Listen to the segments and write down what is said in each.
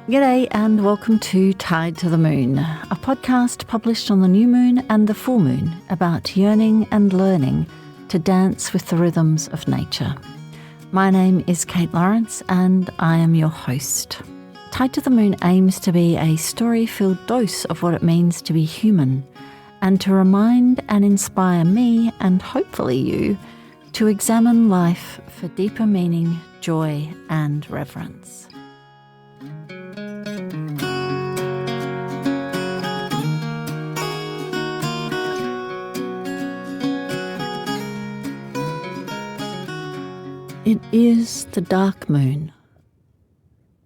G'day and welcome to Tied to the Moon, a podcast published on the new moon and the full moon about yearning and learning to dance with the rhythms of nature. My name is Kate Lawrence and I am your host. Tied to the Moon aims to be a story-filled dose of what it means to be human and to remind and inspire me and hopefully you to examine life for deeper meaning, joy and reverence. It is the dark moon,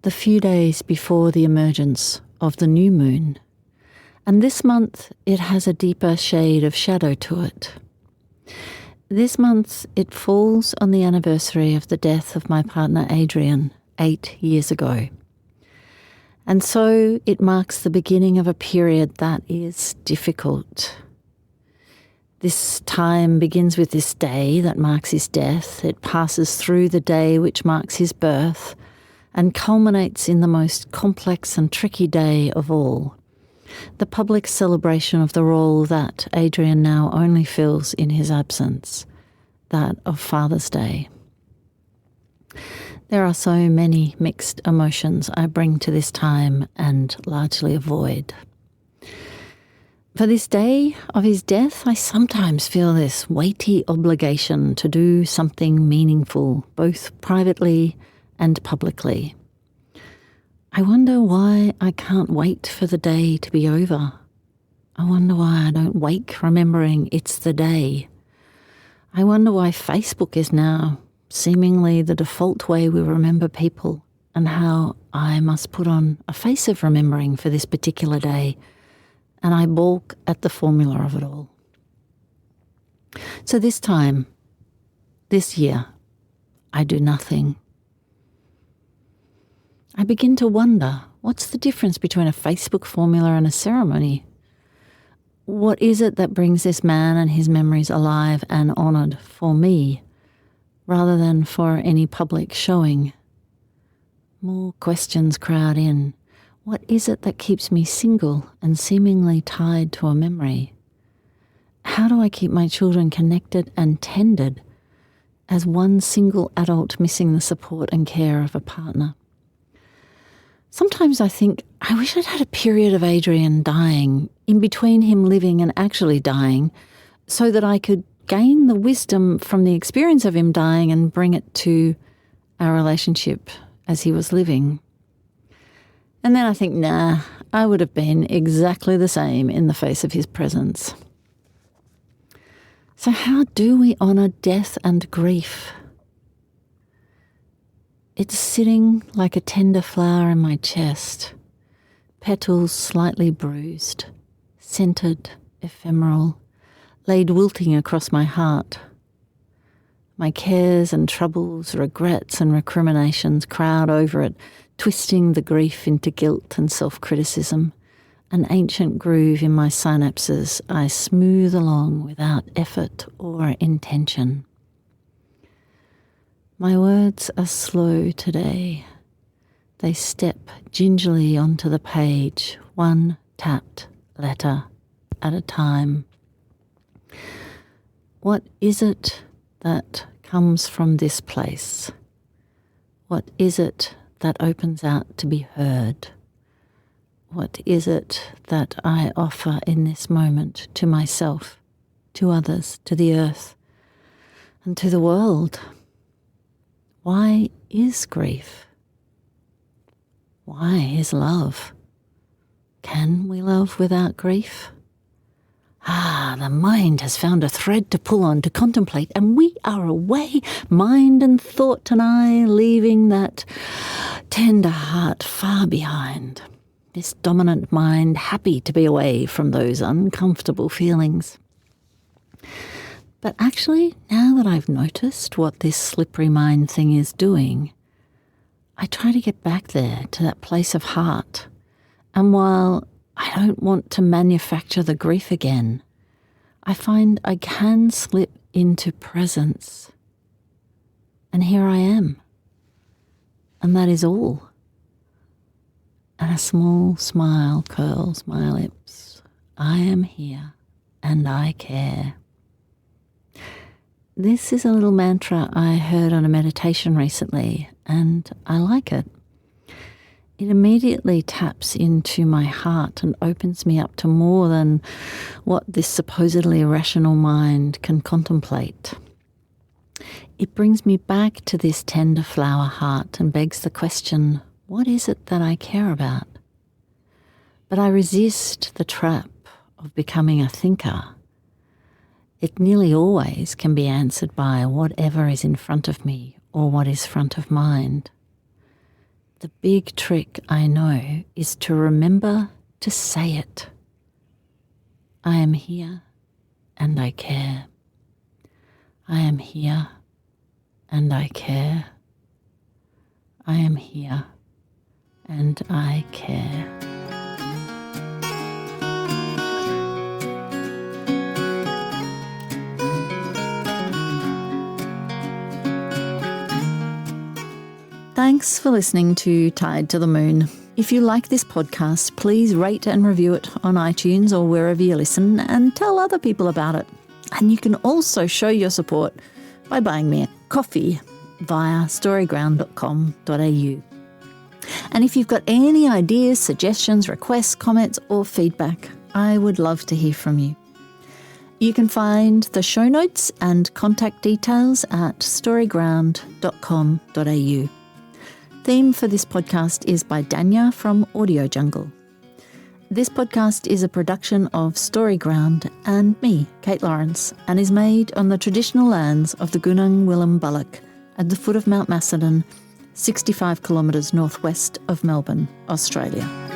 the few days before the emergence of the new moon, and this month it has a deeper shade of shadow to it. This month it falls on the anniversary of the death of my partner Adrian 8 years ago. And so it marks the beginning of a period that is difficult. This time begins with this day that marks his death. It passes through the day which marks his birth and culminates in the most complex and tricky day of all, the public celebration of the role that Adrian now only fills in his absence, that of Father's Day. There are so many mixed emotions I bring to this time and largely avoid. For this day of his death, I sometimes feel this weighty obligation to do something meaningful, both privately and publicly. I wonder why I can't wait for the day to be over. I wonder why I don't wake remembering it's the day. I wonder why Facebook is now seemingly the default way we remember people, and how I must put on a face of remembering for this particular day, and I balk at the formula of it all. So this time, this year, I do nothing. I begin to wonder, what's the difference between a Facebook formula and a ceremony? What is it that brings this man and his memories alive and honoured for me, rather than for any public showing? More questions crowd in. What is it that keeps me single and seemingly tied to a memory? How do I keep my children connected and tended as one single adult missing the support and care of a partner? Sometimes I think, I wish I'd had a period of Adrian dying, in between him living and actually dying, so that I could gain the wisdom from the experience of him dying and bring it to our relationship as he was living. And then I think, nah, I would have been exactly the same in the face of his presence. So how do we honour death and grief? It's sitting like a tender flower in my chest, petals slightly bruised, scented, ephemeral, laid wilting across my heart. My cares and troubles, regrets and recriminations crowd over it, twisting the grief into guilt and self-criticism. An ancient groove in my synapses I smooth along without effort or intention. My words are slow today. They step gingerly onto the page, one tapped letter at a time. What is it that comes from this place? What is it that opens out to be heard? What is it that I offer in this moment to myself, to others, to the earth, and to the world? Why is grief? Why is love? Can we love without grief? The mind has found a thread to pull on, to contemplate, and we are away, mind and thought and I, leaving that tender heart far behind. This dominant mind happy to be away from those uncomfortable feelings. But actually, now that I've noticed what this slippery mind thing is doing, I try to get back there to that place of heart. And while I don't want to manufacture the grief again, I find I can slip into presence. And here I am. And that is all. and a small smile curls my lips. I am here and I care. This is a little mantra I heard on a meditation recently, and I like it. It immediately taps into my heart and opens me up to more than what this supposedly irrational mind can contemplate. It brings me back to this tender flower heart and begs the question, what is it that I care about? But I resist the trap of becoming a thinker. It nearly always can be answered by whatever is in front of me or what is front of mind. The big trick, I know, is to remember to say it. I am here and I care. I am here and I care. I am here and I care. Thanks for listening to Tied to the Moon. If you like this podcast, please rate and review it on iTunes or wherever you listen, and tell other people about it. And you can also show your support by buying me a coffee via storyground.com.au. And if you've got any ideas, suggestions, requests, comments or feedback, I would love to hear from you. You can find the show notes and contact details at storyground.com.au. Theme for this podcast is by Danya from Audio Jungle. This podcast is a production of Storyground and me, Kate Lawrence, and is made on the traditional lands of the Gunung Willumbullock at the foot of Mount Macedon, 65 kilometres northwest of Melbourne, Australia.